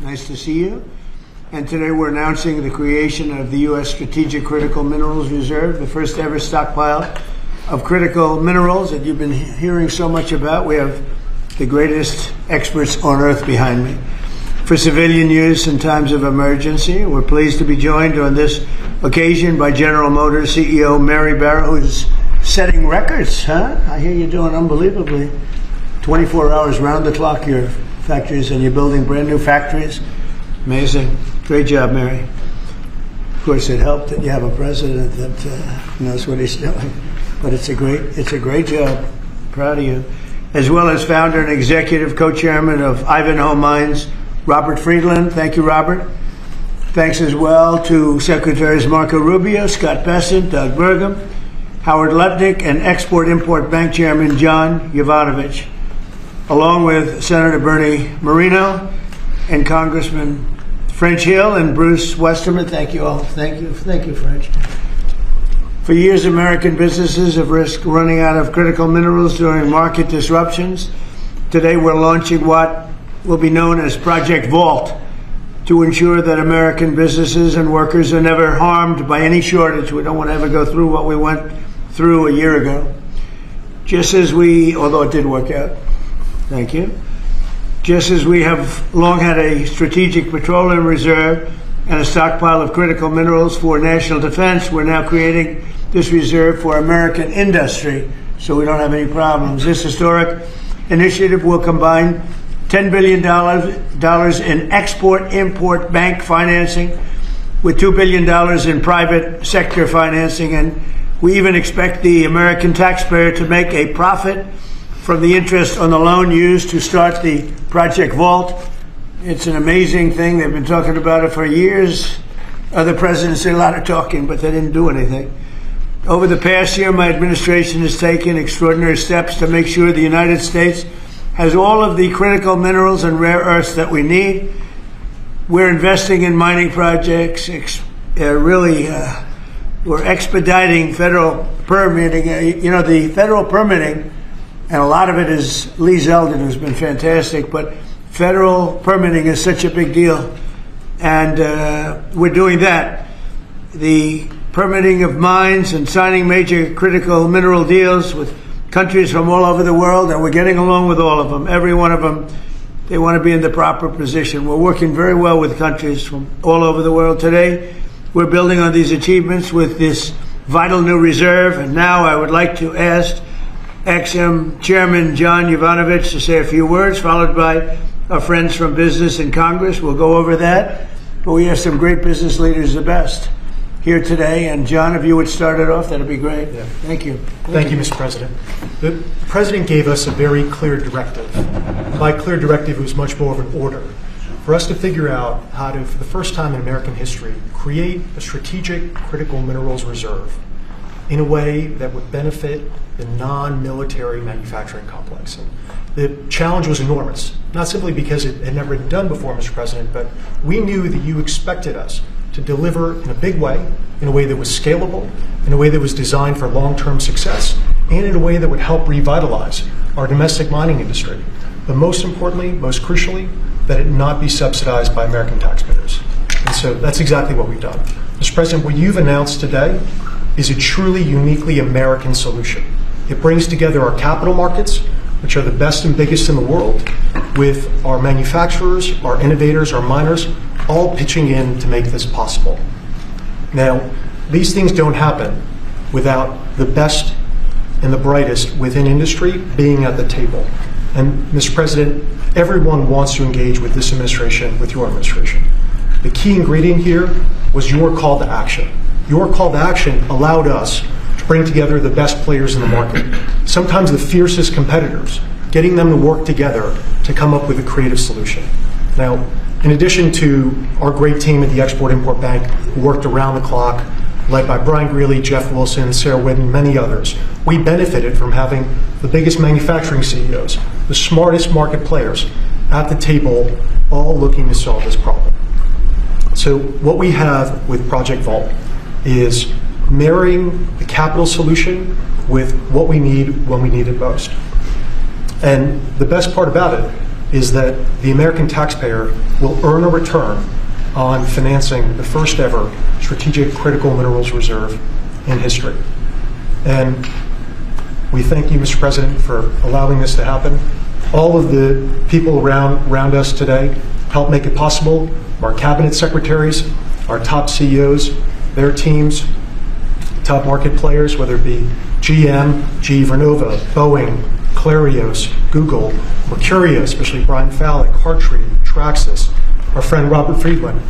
Nice to see you. And today we're announcing the creation of the U.S. Strategic Critical Minerals Reserve, the first ever stockpile of critical minerals that you've been hearing so much about. We have the greatest experts on earth behind me for civilian use in times of emergency. We're pleased to be joined on this occasion by General Motors CEO Mary Barra, who's setting records, huh? I hear you're doing unbelievably. 24 hours round the clock, your factories, and you're building brand new factories. Amazing. Great job, Mary. Of course, it helped that you have a president that knows what he's doing. But it's a great job. Proud of you. As well as founder and executive co-chairman of Ivanhoe Mines, Robert Friedland. Thank you, Robert. Thanks as well to Secretaries Marco Rubio, Scott Bessent, Doug Burgum, Howard Lutnick, and Export-Import Bank Chairman John Yovanovitch, along with Senator Bernie Moreno and Congressman French Hill and Bruce Westerman. Thank you all. Thank you, French. For years, American businesses have risked running out of critical minerals during market disruptions. Today, we're launching what will be known as Project Vault to ensure that American businesses and workers are never harmed by any shortage. We don't want to ever go through what we went through a year ago. Just as although it did work out, thank you. Just as we have long had a strategic petroleum reserve and a stockpile of critical minerals for national defense, we're now creating this reserve for American industry so we don't have any problems. This historic initiative will combine $10 billion in export-import bank financing with $2 billion in private sector financing, and we even expect the American taxpayer to make a profit from the interest on the loan used to start the Project Vault. It's an amazing thing. They've been talking about it for years. Other presidents did a lot of talking, but they didn't do anything. Over the past year, my administration has taken extraordinary steps to make sure the United States has all of the critical minerals and rare earths that we need. We're investing in mining projects. We're expediting federal permitting. The federal permitting, and a lot of it is Lee Zeldin, who's been fantastic, but federal permitting is such a big deal. And we're doing that. The permitting of mines and signing major critical mineral deals with countries from all over the world, and we're getting along with all of them. Every one of them, they want to be in the proper position. We're working very well with countries from all over the world. Today, we're building on these achievements with this vital new reserve, and now I would like to ask XM Chairman John Yovanovitch to say a few words, followed by our friends from business and Congress. We'll go over that, but we have some great business leaders, the best, here today. And John, if you would start it off, that'd be great. Yeah. Thank you. Thank you, Mr. President. The President gave us a very clear directive. By clear directive, it was much more of an order for us to figure out how to, for the first time in American history, create a strategic critical minerals reserve in a way that would benefit the non-military manufacturing complex. And the challenge was enormous, not simply because it had never been done before, Mr. President, but we knew that you expected us to deliver in a big way, in a way that was scalable, in a way that was designed for long-term success, and in a way that would help revitalize our domestic mining industry. But most importantly, most crucially, that it not be subsidized by American taxpayers. And so that's exactly what we've done. Mr. President, what you've announced today is a truly uniquely American solution. It brings together our capital markets, which are the best and biggest in the world, with our manufacturers, our innovators, our miners, all pitching in to make this possible. Now, these things don't happen without the best and the brightest within industry being at the table. And Mr. President, everyone wants to engage with this administration, with your administration. The key ingredient here was your call to action. Your call to action allowed us to bring together the best players in the market, sometimes the fiercest competitors, getting them to work together to come up with a creative solution. Now, in addition to our great team at the Export-Import Bank, who worked around the clock, led by Brian Greeley, Jeff Wilson, Sarah Whitten, many others, we benefited from having the biggest manufacturing CEOs, the smartest market players at the table, all looking to solve this problem. So what we have with Project Vault is marrying the capital solution with what we need when we need it most. And the best part about it is that the American taxpayer will earn a return on financing the first ever strategic critical minerals reserve in history. And we thank you, Mr. President, for allowing this to happen. All of the people around us today help make it possible. Our cabinet secretaries, our top CEOs, their teams, top market players, whether it be GM, GE Vernova, Boeing, Clarios, Google, Mercurio, especially Brian Fallick, Hartree, Traxxas, our friend Robert Friedland.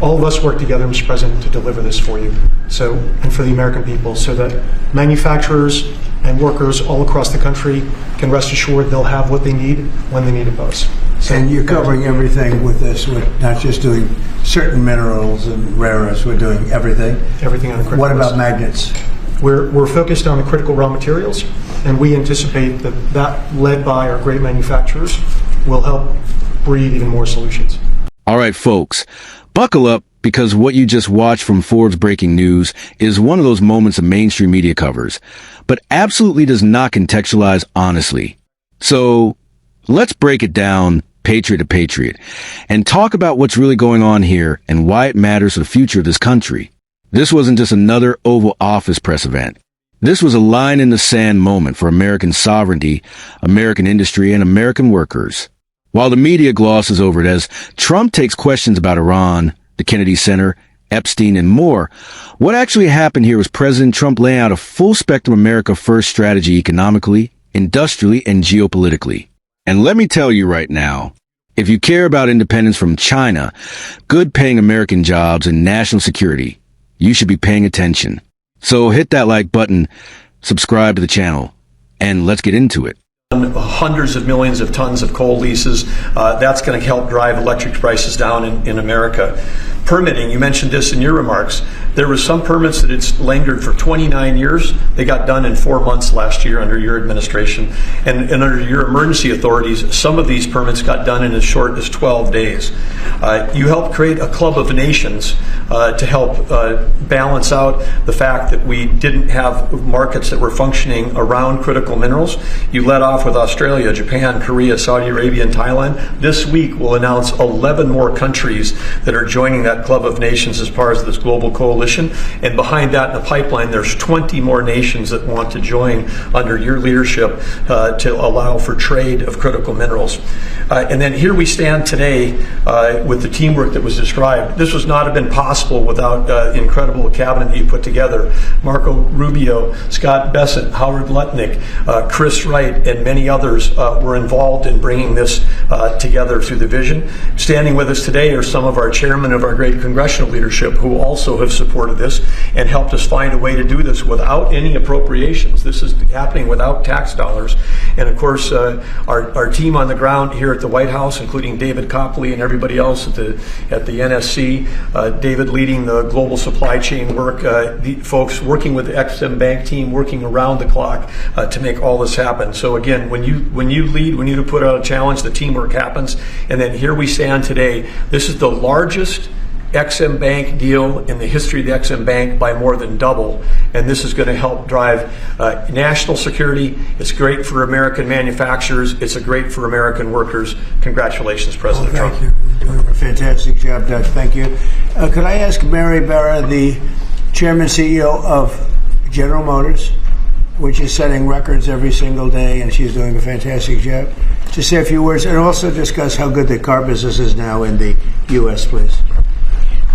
All of us work together, Mr. President, to deliver this for you, and for the American people, so that manufacturers and workers all across the country can rest assured they'll have what they need when they need it most. And you're covering everything with this. We're not just doing certain minerals and rare earths. We're doing everything. Everything on the critical What about list. magnets? We're focused on the critical raw materials, and we anticipate that led by our great manufacturers, will help breed even more solutions. All right, folks, buckle up, because what you just watched from Forbes Breaking News is one of those moments of mainstream media covers, but absolutely does not contextualize honestly. So let's break it down patriot to patriot and talk about what's really going on here and why it matters for the future of this country. This wasn't just another Oval Office press event. This was a line in the sand moment for American sovereignty, American industry, and American workers. While the media glosses over it as Trump takes questions about Iran, the Kennedy Center, Epstein, and more, what actually happened here was President Trump laying out a full spectrum America First strategy economically, industrially, and geopolitically. And let me tell you right now, if you care about independence from China, good-paying American jobs, and national security, you should be paying attention. So hit that like button, subscribe to the channel, and let's get into it. Hundreds of millions of tons of coal leases. That's going to help drive electric prices down in America. Permitting, you mentioned this in your remarks. There were some permits that it's lingered for 29 years. They got done in 4 months last year under your administration. And under your emergency authorities, some of these permits got done in as short as 12 days. You helped create a club of nations to help balance out the fact that we didn't have markets that were functioning around critical minerals. You led off with Australia, Japan, Korea, Saudi Arabia, and Thailand. This week we'll announce 11 more countries that are joining that club of nations as part of this global coalition. And behind that in the pipeline, there's 20 more nations that want to join under your leadership to allow for trade of critical minerals. And then here we stand today with the teamwork that was described. This would not have been possible without incredible cabinet that you put together. Marco Rubio, Scott Bessent, Howard Lutnick, Chris Wright, and many others were involved in bringing this together through the vision. Standing with us today are some of our chairmen of our great congressional leadership who also have supported this and helped us find a way to do this without any appropriations. This is happening without tax dollars. And of course, our team on the ground here at the White House, including David Copley and everybody else at the NSC, David leading the global supply chain work, the folks working with the Ex-Im Bank team, working around the clock to make all this happen. So again, when you lead, when you put out a challenge, the teamwork happens. And then here we stand today. This is the largest Ex-Im Bank deal in the history of the Ex-Im Bank by more than double, and this is going to help drive national security. It's great for American manufacturers. It's great for American workers. Congratulations, President Trump. Thank you. You're doing a fantastic job, Doug. Thank you. Could I ask Mary Barra, the Chairman CEO of General Motors, which is setting records every single day, and she's doing a fantastic job, to say a few words and also discuss how good the car business is now in the U.S., please?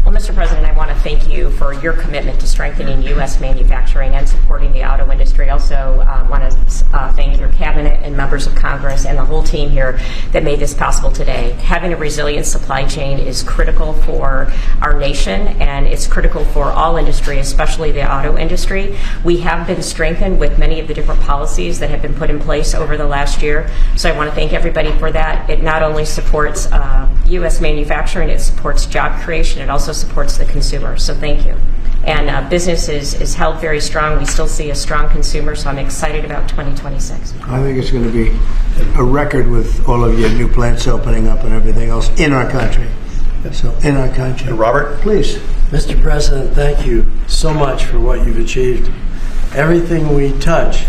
Well, Mr. President, I want to thank you for your commitment to strengthening U.S. manufacturing and supporting the auto industry. I also want to thank your cabinet and members of Congress and the whole team here that made this possible today. Having a resilient supply chain is critical for our nation, and it's critical for all industry, especially the auto industry. We have been strengthened with many of the different policies that have been put in place over the last year. So I want to thank everybody for that. It not only supports U.S. manufacturing, it supports job creation, it also supports the consumer. So thank you. And business is held very strong. We still see a strong consumer, so I'm excited about 2026. I think it's going to be a record with all of your new plants opening up and everything else in our country. So in our country. Robert? Please. Mr. President, thank you so much for what you've achieved. Everything we touch,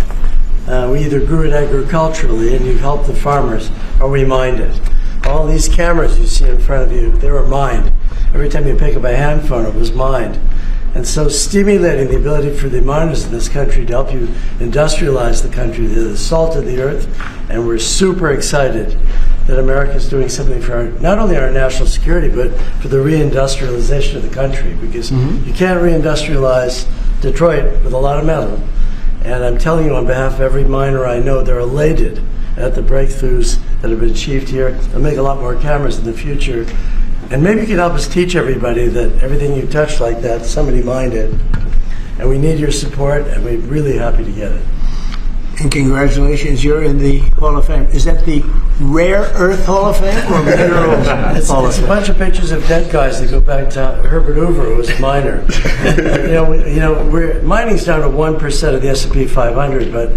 we either grew it agriculturally, and you've helped the farmers, are we mined? All these cameras you see in front of you, they were mined. Every time you pick up a hand phone, it was mined. And so stimulating the ability for the miners in this country to help you industrialize the country, the salt of the earth, and we're super excited that America is doing something for not only our national security, but for the reindustrialization of the country, because you can't reindustrialize Detroit with a lot of metal. And I'm telling you on behalf of every miner I know, they're elated at the breakthroughs that have been achieved here. They'll make a lot more cameras in the future. And maybe you can help us teach everybody that everything you touch like that, somebody mined it. And we need your support, and we're really happy to get it. And congratulations, you're in the Hall of Fame. Is that the Rare Earth Hall of Fame or Minerals Hall of It's a Fame? bunch of pictures of dead guys that go back to Herbert Hoover, who was a miner. Mining's down to 1% of the S&P 500, but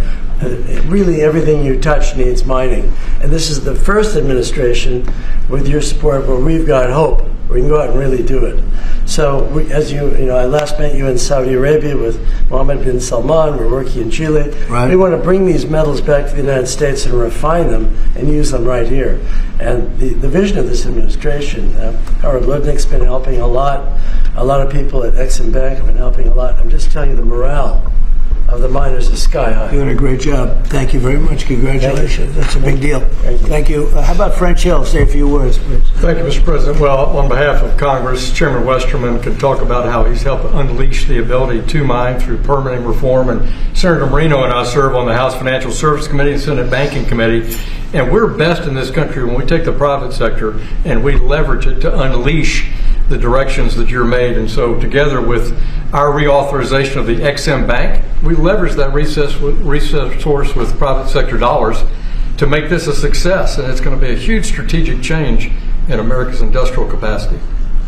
really everything you touch needs mining. And this is the first administration, with your support, where we've got hope. We can go out and really do it. So, I last met you in Saudi Arabia with Mohammed bin Salman. We're working in Chile. Right. We want to bring these metals back to the United States and refine them and use them right here. And the vision of this administration, Howard Lutnick's been helping a lot. A lot of people at Exim Bank have been helping a lot. I'm just telling you, the morale of the miners is sky high. You're doing a great job. Thank you very much. Congratulations. That's a big deal. Thank you. How about French Hill? Say a few words, please. Thank you, Mr. President. Well, on behalf of Congress, Chairman Westerman can talk about how he's helped unleash the ability to mine through permitting reform. And Senator Marino and I serve on the House Financial Services Committee and Senate Banking Committee. And we're best in this country when we take the private sector and we leverage it to unleash the directions that you're made. And so together with our reauthorization of the Exim Bank, we leverage that resource with private sector dollars to make this a success. And it's going to be a huge strategic change in America's industrial capacity.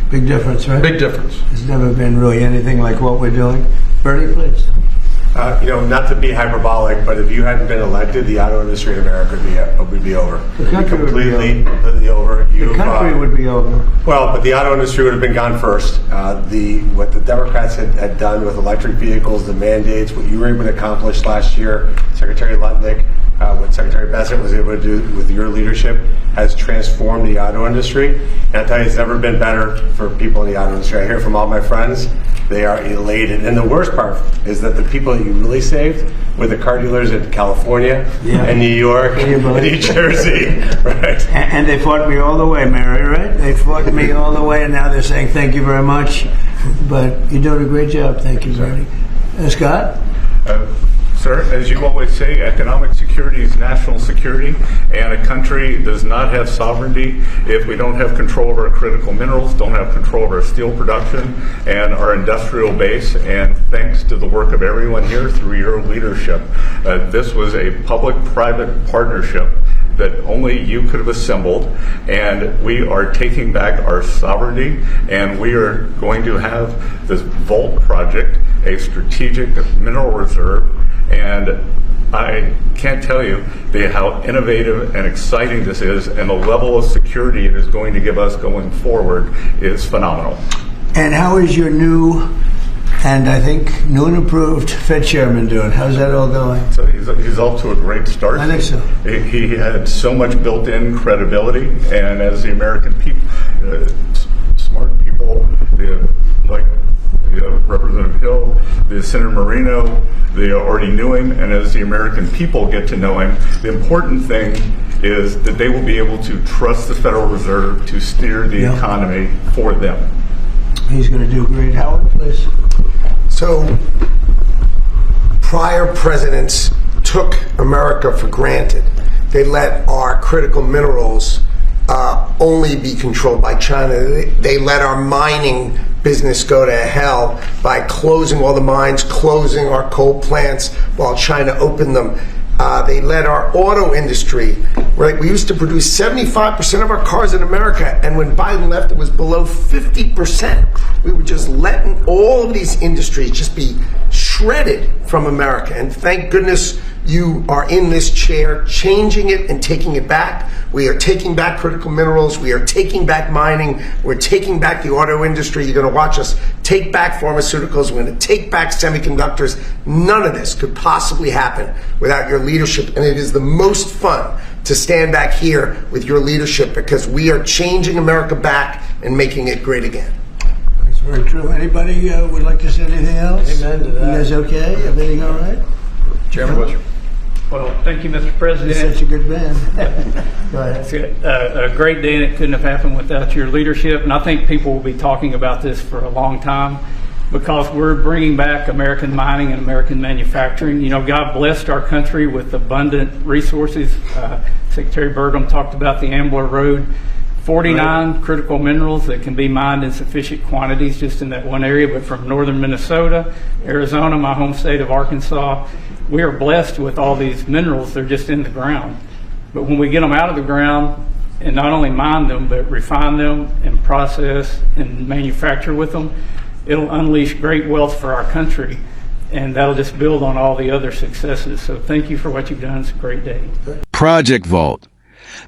Big difference, right? Big difference. There's never been really anything like what we're doing. Bernie, please. Not to be hyperbolic, but if you hadn't been elected, the auto industry in America would be over. The country would be over. Completely over. The country would be over. Well, but the auto industry would have been gone first. What the Democrats had done with electric vehicles, the mandates, what you were able to accomplish last year, Secretary Lutnick, what Secretary Bessent was able to do with your leadership has transformed the auto industry. And I'll tell you, it's never been better for people in the auto industry. I hear from all my friends, they are elated. And the worst part is that the people that you really saved were the car dealers in California and New York and New Jersey. Right. And they fought me all the way, Mary, right? They fought me all the way, and now they're saying thank you very much. But you're doing a great job. Thank you, Bernie. Scott? Sir, as you always say, economic security is national security, and a country does not have sovereignty if we don't have control of our critical minerals, don't have control of our steel production and our industrial base. And thanks to the work of everyone here through your leadership, this was a public-private partnership that only you could have assembled, and we are taking back our sovereignty, and we are going to have this Vault project, a strategic mineral reserve. And I can't tell you how innovative and exciting this is, and the level of security it is going to give us going forward is phenomenal. And how is your new, and I think new and improved Fed chairman doing? How's that all going? So he's off to a great start. I think so. He had so much built-in credibility, and as the American people, smart people, like Representative Hill, the Senator Marino, they already knew him, and as the American people get to know him, the important thing is that they will be able to trust the Federal Reserve to steer the economy for them. He's going to do great. Howard, please. So, prior presidents took America for granted. They let our critical minerals only be controlled by China. They let our mining business go to hell by closing all the mines, closing our coal plants while China opened them. They let our auto industry, right? We used to produce 75% of our cars in America, and when Biden left, it was below 50%. We were just letting all of these industries just be shredded from America. And thank goodness you are in this chair, changing it and taking it back. We are taking back critical minerals. We are taking back mining. We're taking back the auto industry. You're going to watch us take back pharmaceuticals. We're going to take back semiconductors. None of this could possibly happen without your leadership. And it is the most fun to stand back here with your leadership, because we are changing America back and making it great again. That's very true. Anybody would like to say anything else? Amen to that. You guys okay? Everything all right? Chairman Westrom. Well, thank you, Mr. President. You're such a good man. Go ahead. It's a great day, and it couldn't have happened without your leadership. And I think people will be talking about this for a long time, because we're bringing back American mining and American manufacturing. You know, God blessed our country with abundant resources. Secretary Burgum talked about the Ambler Road. 49 critical minerals that can be mined in sufficient quantities just in that one area, but from northern Minnesota, Arizona, my home state of Arkansas, we are blessed with all these minerals. They're just in the ground. But when we get them out of the ground and not only mine them, but refine them and process and manufacture with them, it'll unleash great wealth for our country, and that'll just build on all the other successes. So thank you for what you've done. It's a great day. Project Vault.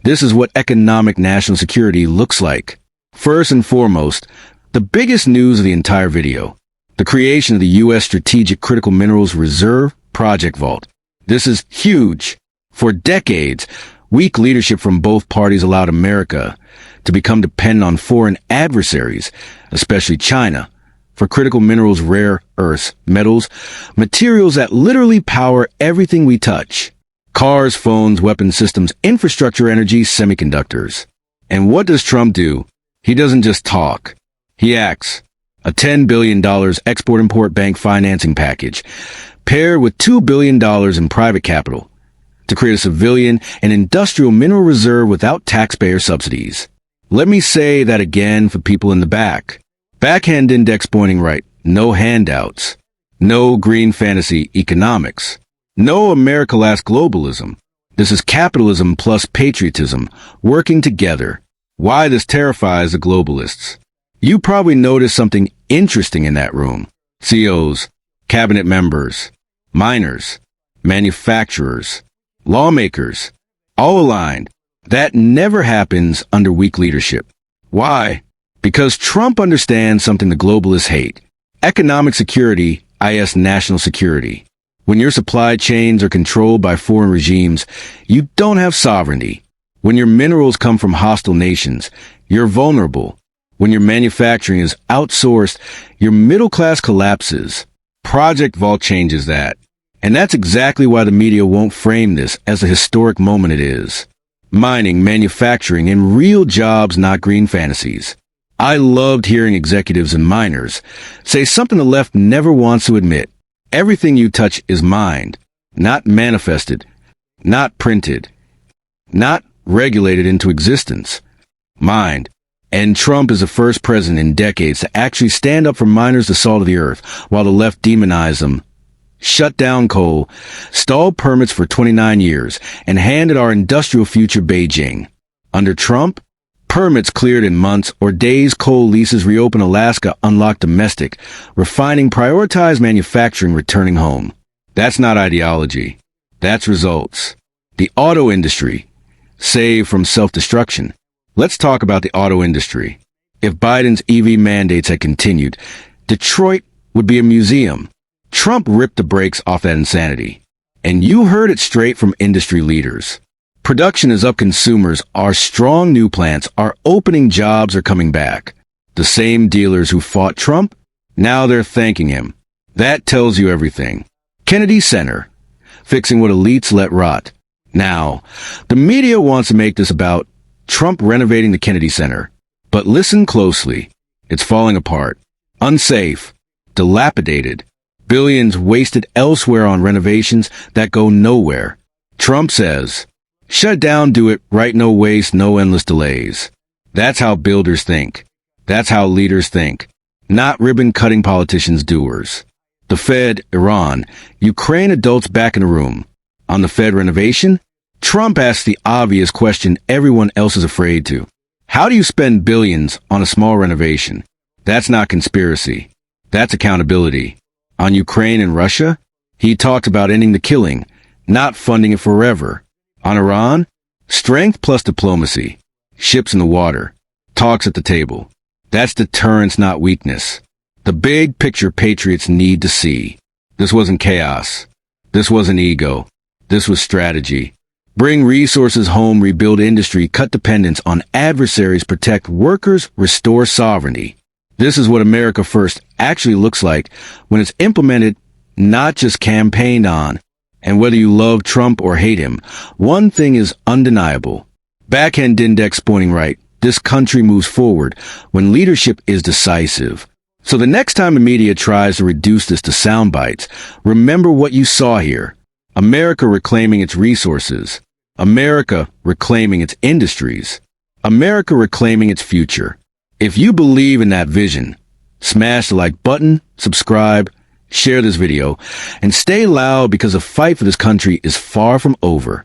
This is what economic national security looks like. First and foremost, the biggest news of the entire video: the creation of the U.S. Strategic Critical Minerals Reserve, Project Vault. This is huge. For decades, weak leadership from both parties allowed America to become dependent on foreign adversaries, especially China, for critical minerals, rare earths, metals, materials that literally power everything we touch. Cars, phones, weapon systems, infrastructure, energy, semiconductors. And what does Trump do? He doesn't just talk. He acts. A $10 billion export-import bank financing package, paired with $2 billion in private capital, to create a civilian and industrial mineral reserve without taxpayer subsidies. Let me say that again for people in the back. Backhand index pointing right. No handouts. No green fantasy economics. No America last globalism. This is capitalism plus patriotism working together. Why this terrifies the globalists. You probably noticed something interesting in that room. CEOs, cabinet members, miners, manufacturers, lawmakers, all aligned. That never happens under weak leadership. Why? Because Trump understands something the globalists hate. Economic security, i.e. national security. When your supply chains are controlled by foreign regimes, you don't have sovereignty. When your minerals come from hostile nations, you're vulnerable. When your manufacturing is outsourced, your middle class collapses. Project Vault changes that. And that's exactly why the media won't frame this as the historic moment it is. Mining, manufacturing, and real jobs, not green fantasies. I loved hearing executives and miners say something the left never wants to admit. Everything you touch is mined, not manifested, not printed, not regulated into existence. Mined. And Trump is the first president in decades to actually stand up for miners, the salt of the earth, while the left demonized them. Shut down coal, stalled permits for 29 years, and handed our industrial future Beijing. Under Trump, permits cleared in months or days, coal leases reopened, Alaska unlocked domestic, refining prioritized manufacturing, returning home. That's not ideology. That's results. The auto industry, saved from self-destruction. Let's talk about the auto industry. If Biden's EV mandates had continued, Detroit would be a museum. Trump ripped the brakes off that insanity. And you heard it straight from industry leaders. Production is up, consumers are strong, new plants are opening, jobs are coming back. The same dealers who fought Trump, now they're thanking him. That tells you everything. Kennedy Center, fixing what elites let rot. Now, the media wants to make this about Trump renovating the Kennedy Center. But listen closely. It's falling apart. Unsafe. Dilapidated. Billions wasted elsewhere on renovations that go nowhere. Trump says, shut down, do it right, no waste, no endless delays. That's how builders think. That's how leaders think. Not ribbon-cutting politicians, doers. The Fed, Iran, Ukraine, adults back in the room. On the Fed renovation, Trump asked the obvious question everyone else is afraid to. How do you spend billions on a small renovation? That's not conspiracy. That's accountability. On Ukraine and Russia, he talked about ending the killing, not funding it forever. On Iran, strength plus diplomacy. Ships in the water. Talks at the table. That's deterrence, not weakness. The big picture patriots need to see. This wasn't chaos. This wasn't ego. This was strategy. Bring resources home, rebuild industry, cut dependence on adversaries, protect workers, restore sovereignty. This is what America First actually looks like when it's implemented, not just campaigned on. And whether you love Trump or hate him, one thing is undeniable. Backhand index pointing right. This country moves forward when leadership is decisive. So the next time the media tries to reduce this to sound bites, remember what you saw here. America reclaiming its resources. America reclaiming its industries. America reclaiming its future. If you believe in that vision, smash the like button, subscribe, share this video, and stay loud because the fight for this country is far from over.